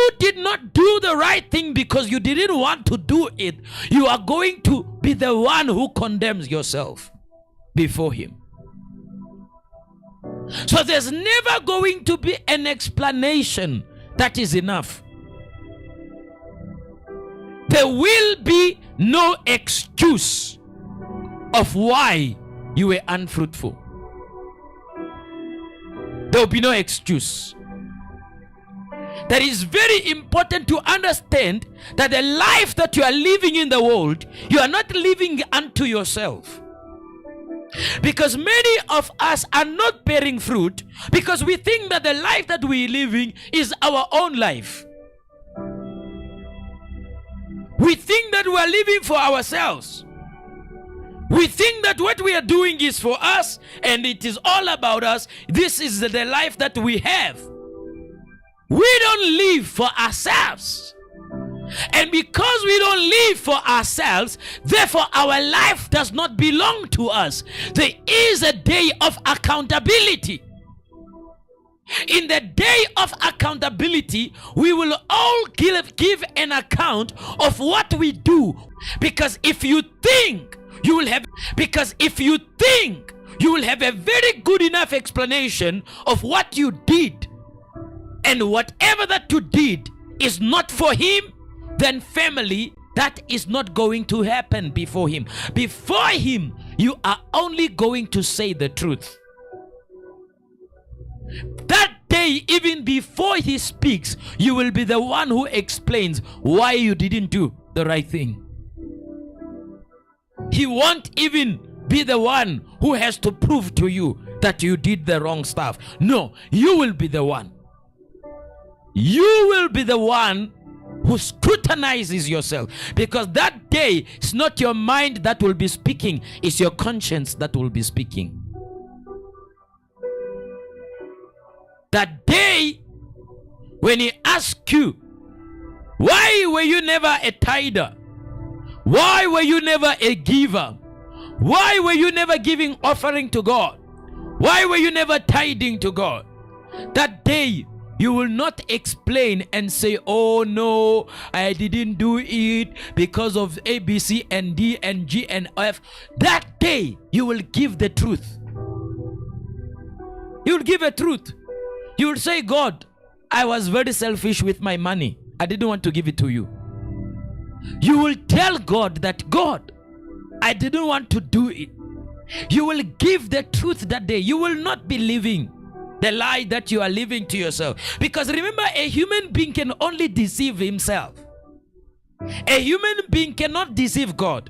you did not do the right thing because you didn't want to do it, you are going to be the one who condemns yourself before him. So there's never going to be an explanation that is enough. There will be no excuse of why you were unfruitful. There will be no excuse. That is very important to understand that the life that you are living in the world, you are not living unto yourself. Because many of us are not bearing fruit because we think that the life that we are living is our own life. We think that we are living for ourselves. We think that what we are doing is for us and it is all about us. This is the life that we have. We don't live for ourselves. And because we don't live for ourselves, therefore our life does not belong to us. There is a day of accountability. In the day of accountability, we will all give an account of what we do. Because if you think you will have a very good enough explanation of what you did, and whatever that you did is not for him, then family, that is not going to happen before him. Before him, you are only going to say the truth. That day, even before he speaks, you will be the one who explains why you didn't do the right thing. He won't even be the one who has to prove to you that you did the wrong stuff. No, you will be the one. You will be the one who scrutinizes yourself, because that day it's not your mind that will be speaking, it's your conscience that will be speaking. That day when he asks you, why were you never a tither? Why were you never a giver? Why were you never giving offering to God? Why were you never tithing to God? That day you will not explain and say, oh no, I didn't do it because of A, B, C, and D, and G, and F. That day, you will give the truth. You will give a truth. You will say, God, I was very selfish with my money. I didn't want to give it to you. You will tell God that, God, I didn't want to do it. You will give the truth that day. You will not be living the lie that you are living to yourself. Because remember, a human being can only deceive himself. A human being cannot deceive God.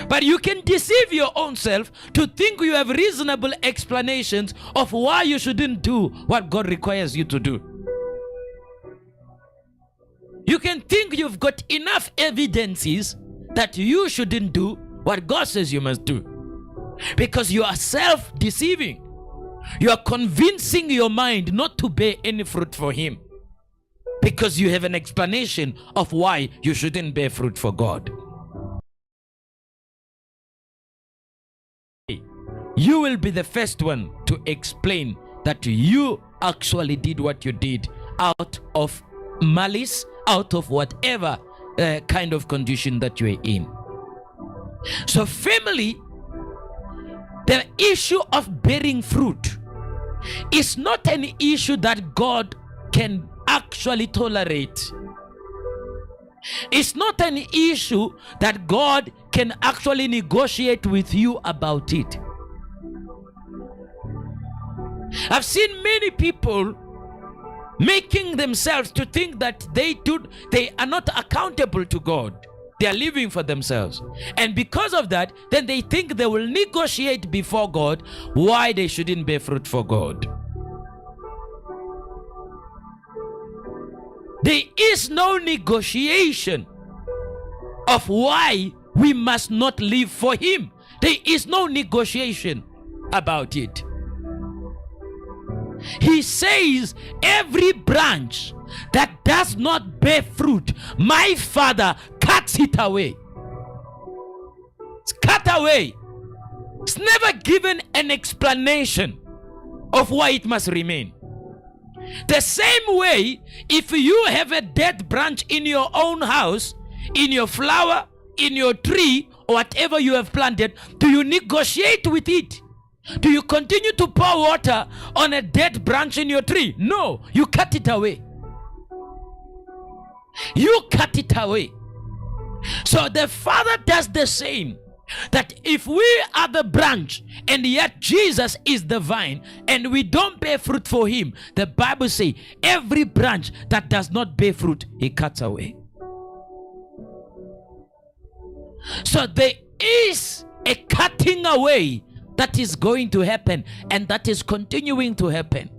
But you can deceive your own self to think you have reasonable explanations of why you shouldn't do what God requires you to do. You can think you've got enough evidences that you shouldn't do what God says you must do. Because you are self-deceiving. You are convincing your mind not to bear any fruit for him, because you have an explanation of why you shouldn't bear fruit for God. You will be the first one to explain that you actually did what you did out of malice, out of whatever kind of condition that you are in. So family, the issue of bearing fruit is not an issue that God can actually tolerate. It's not an issue that God can actually negotiate with you about it. I've seen many people making themselves to think that they are not accountable to God. They are living for themselves. And because of that, then they think they will negotiate before God why they shouldn't bear fruit for God. There is no negotiation of why we must not live for Him. There is no negotiation about it. He says, every branch that does not bear fruit, my Father cuts it away. It's cut away. It's never given an explanation of why it must remain. The same way, if you have a dead branch in your own house, in your flower, in your tree, or whatever you have planted, do you negotiate with it? Do you continue to pour water on a dead branch in your tree? No, you cut it away. You cut it away. So the Father does the same. That if we are the branch and yet Jesus is the vine and we don't bear fruit for him, the Bible says every branch that does not bear fruit, he cuts away. So there is a cutting away that is going to happen and that is continuing to happen.